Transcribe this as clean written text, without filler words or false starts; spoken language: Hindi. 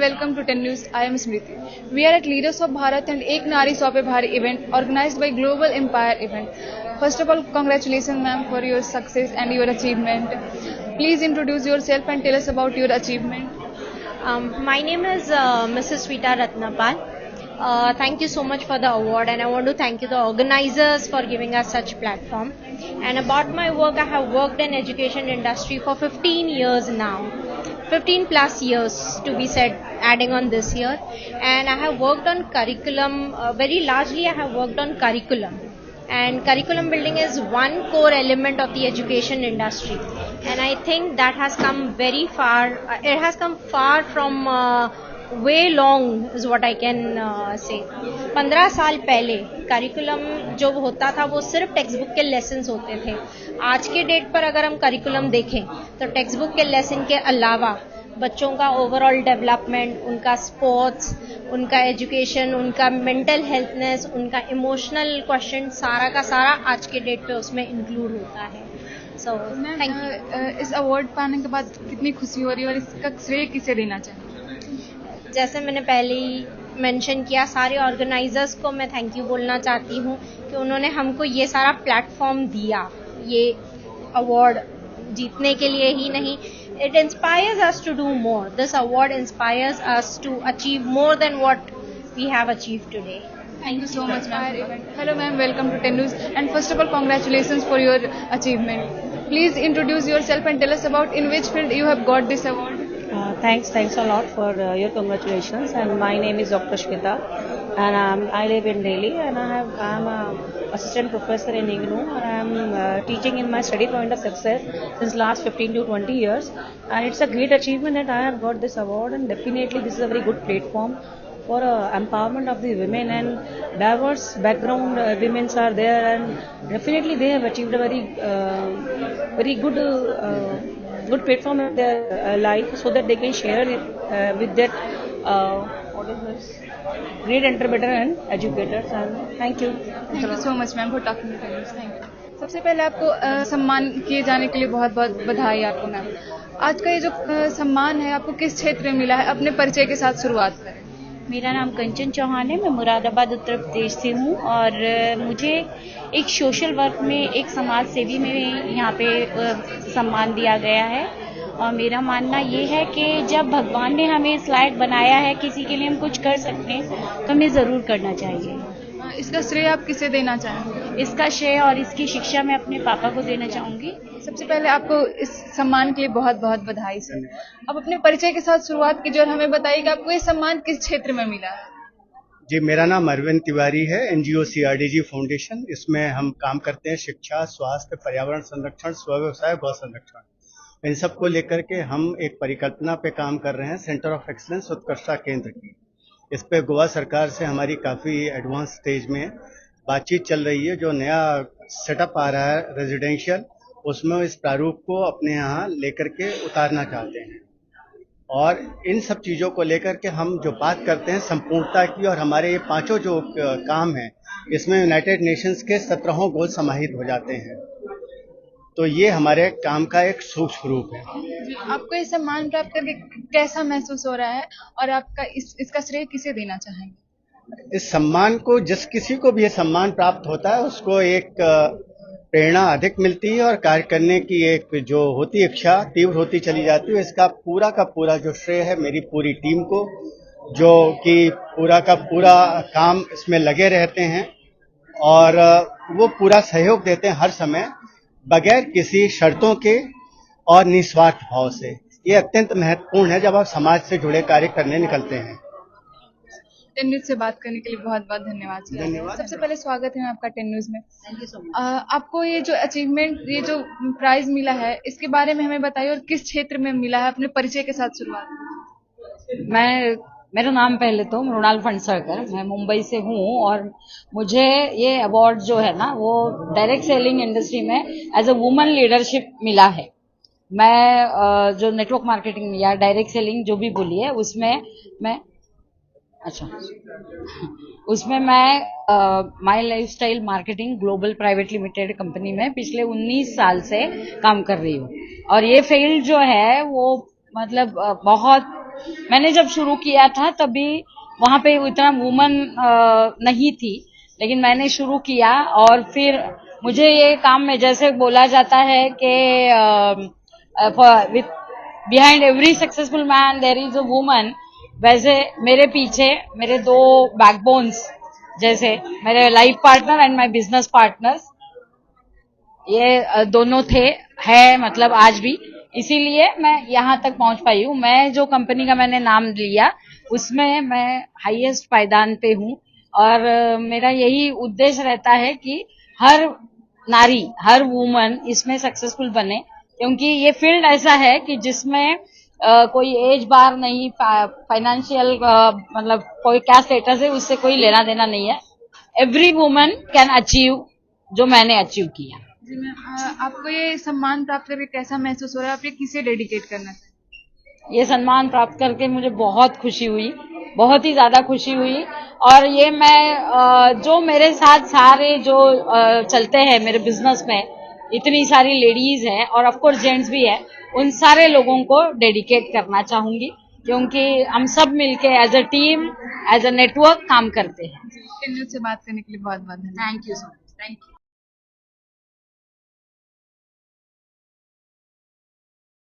welcome to 10 News. I am Smriti. We are at Leaders of Bharat and Ek Nari Sau Pe Bhari event organized by Global Empire event. First of all, congratulations ma'am for your success and your achievement. Please introduce yourself and tell us about your achievement. My name is Mrs. Sweta Ratnapal. Thank you so much for the award, and I want to thank you the organizers for giving us such platform. And about my work, I have worked in education industry for 15 years now. 15 plus years to be said, adding on this year. And I have worked on curriculum, very largely I have worked on curriculum. And curriculum building is one core element of the education industry. And I think that has come very far, it has come far from way long is what I can say. 15 साल पहले करिकुलम जो होता था वो सिर्फ टेक्स्ट बुक के लेसन्स होते थे. आज के डेट पर अगर हम करिकुलम देखें तो टेक्स्ट बुक के लेसन के अलावा बच्चों का ओवरऑल डेवलपमेंट, उनका स्पोर्ट्स, उनका एजुकेशन, उनका मेंटल हेल्थनेस, उनका इमोशनल क्वेश्चन सारा का सारा आज के डेट पे उसमें इंक्लूड होता है. So thank you. इस अवार्ड पाने के बाद कितनी खुशी हो रही है और इसका श्रेय किसे देना चाहिए? जैसे मैंने पहले ही मेंशन किया, सारे ऑर्गेनाइजर्स को मैं थैंक यू बोलना चाहती हूँ कि उन्होंने हमको ये सारा प्लेटफॉर्म दिया, ये अवार्ड जीतने के लिए ही नहीं. It inspires us to do more. This award inspires us to achieve more than what we have achieved today. Thank you so much, ma'am. Hello, ma'am. Welcome to 10 News. And first of all, congratulations for your achievement. Please introduce yourself and tell us about in which field you have got this award. Thanks a lot for your congratulations. And my name is Dr. Shweta, and I live in Delhi, and I'm a assistant professor in IGNOU, and I'm teaching in my study point of success since last 15 to 20 years. And it's a great achievement that I have got this award, and definitely this is a very good platform for empowerment of the women, and diverse background women are there, and definitely they have achieved a very good platform in their life, so that they can share it with that what is this great entrepreneur and educators. And thank you so much ma'am for talking to us. Thank you. सबसे पहले आपको सम्मान किए जाने के लिए बहुत बहुत बधाई आपको मैम. आज का ये जो सम्मान है आपको किस क्षेत्र में मिला है? अपने परिचय के साथ शुरुआत करें. मेरा नाम कंचन चौहान है. मैं मुरादाबाद उत्तर प्रदेश से हूँ, और मुझे एक सोशल वर्क में, एक समाज सेवी में यहाँ पे सम्मान दिया गया है. और मेरा मानना ये है कि जब भगवान ने हमें इस लायक बनाया है, किसी के लिए हम कुछ कर सकते हैं, तो हमें ज़रूर करना चाहिए. इसका श्रेय आप किसे देना चाहेंगे? इसका श्रेय और इसकी शिक्षा मैं अपने पापा को देना चाहूँगी. सबसे पहले आपको इस सम्मान के लिए बहुत बहुत बधाई सर. अब अपने परिचय के साथ शुरुआत कीजिए और हमें बताइए कि आपको ये सम्मान किस क्षेत्र में मिला है. जी, मेरा नाम अरविंद तिवारी है. एनजीओ CRDG फाउंडेशन, इसमें हम काम करते हैं शिक्षा, स्वास्थ्य, पर्यावरण संरक्षण, स्व व्यवसाय, गौ संरक्षण, इन सब को लेकर के हम एक परिकल्पना पे काम कर रहे हैं, सेंटर ऑफ एक्सीलेंस उत्कृष्टता केंद्र की. इस पे गोवा सरकार से हमारी काफ़ी एडवांस स्टेज में बातचीत चल रही है. जो नया सेटअप आ रहा है रेजिडेंशियल, उसमें इस प्रारूप को अपने यहाँ लेकर के उतारना चाहते हैं. और इन सब चीज़ों को लेकर के हम जो बात करते हैं संपूर्णता की, और हमारे ये पांचों जो काम हैं, इसमें यूनाइटेड नेशंस के 17 गोल समाहित हो जाते हैं. तो ये हमारे काम का एक सूक्ष्म रूप है. आपको ये सम्मान प्राप्त करके कैसा महसूस हो रहा है, और आपका इसका श्रेय किसे देना चाहेंगे? इस सम्मान को, जिस किसी को भी ये सम्मान प्राप्त होता है, उसको एक प्रेरणा अधिक मिलती है, और कार्य करने की एक जो होती इच्छा तीव्र होती चली जाती है. इसका पूरा का पूरा जो श्रेय है मेरी पूरी टीम को, जो कि पूरा का पूरा काम इसमें लगे रहते हैं, और वो पूरा सहयोग देते हैं हर समय, बगैर किसी शर्तों के और निस्वार्थ भाव से. ये अत्यंत महत्वपूर्ण है जब आप समाज से जुड़े कार्य करने निकलते हैं. 10 न्यूज से बात करने के लिए बहुत बहुत धन्यवाद. सबसे पहले स्वागत है आपका 10 न्यूज में. Thank you so much. आपको ये जो अचीवमेंट, ये जो प्राइज मिला है, इसके बारे में हमें बताइए और किस क्षेत्र में मिला है. अपने परिचय के साथ शुरुआत. मेरा नाम पहले तो मृणाल फणसळकर, मैं मुंबई से हूँ, और मुझे ये अवार्ड जो है ना, वो डायरेक्ट सेलिंग इंडस्ट्री में एज अ वुमन लीडरशिप मिला है. मैं जो नेटवर्क मार्केटिंग या डायरेक्ट सेलिंग जो भी बोली है, उसमें मैं my lifestyle marketing global private limited company में पिछले 19 साल से काम कर रही हूँ. और ये फील्ड जो है वो मतलब बहुत मैंने जब शुरू किया था तभी वहां पे इतना वुमन नहीं थी, लेकिन मैंने शुरू किया और फिर मुझे ये काम में जैसे बोला जाता है कि with behind every successful man there is a woman, वैसे मेरे पीछे मेरे दो बैकबोन्स जैसे मेरे life partner and my business partners, ये दोनों थे, है मतलब आज भी, इसीलिए मैं यहाँ तक पहुंच पाई हूँ। मैं जो कंपनी का मैंने नाम लिया उसमें मैं हाईएस्ट पायदान पे हूँ और मेरा यही उद्देश्य रहता है कि हर नारी, हर वुमन इसमें सक्सेसफुल बने, क्योंकि ये फील्ड ऐसा है कि जिसमें कोई एज बार नहीं, फाइनेंशियल मतलब कोई क्या स्टेटस है उससे कोई लेना देना नहीं है। एवरी वुमन कैन अचीव जो मैंने अचीव किया। जी मैम, आपको ये सम्मान प्राप्त करके कैसा महसूस हो रहा है? आप ये किसे डेडिकेट करना चाहते हैं? ये सम्मान प्राप्त करके मुझे बहुत खुशी हुई, बहुत ही ज्यादा खुशी हुई। और ये मैं जो मेरे साथ सारे जो चलते हैं मेरे बिजनेस में, इतनी सारी लेडीज हैं और ऑफ कोर्स जेंट्स भी है, उन सारे लोगों को डेडिकेट करना चाहूंगी, क्योंकि हम सब मिलके as a team, as a network काम करते हैं। न्यूज से बात करने के लिए बहुत बहुत धन्यवाद। Thank you so much. Thank you.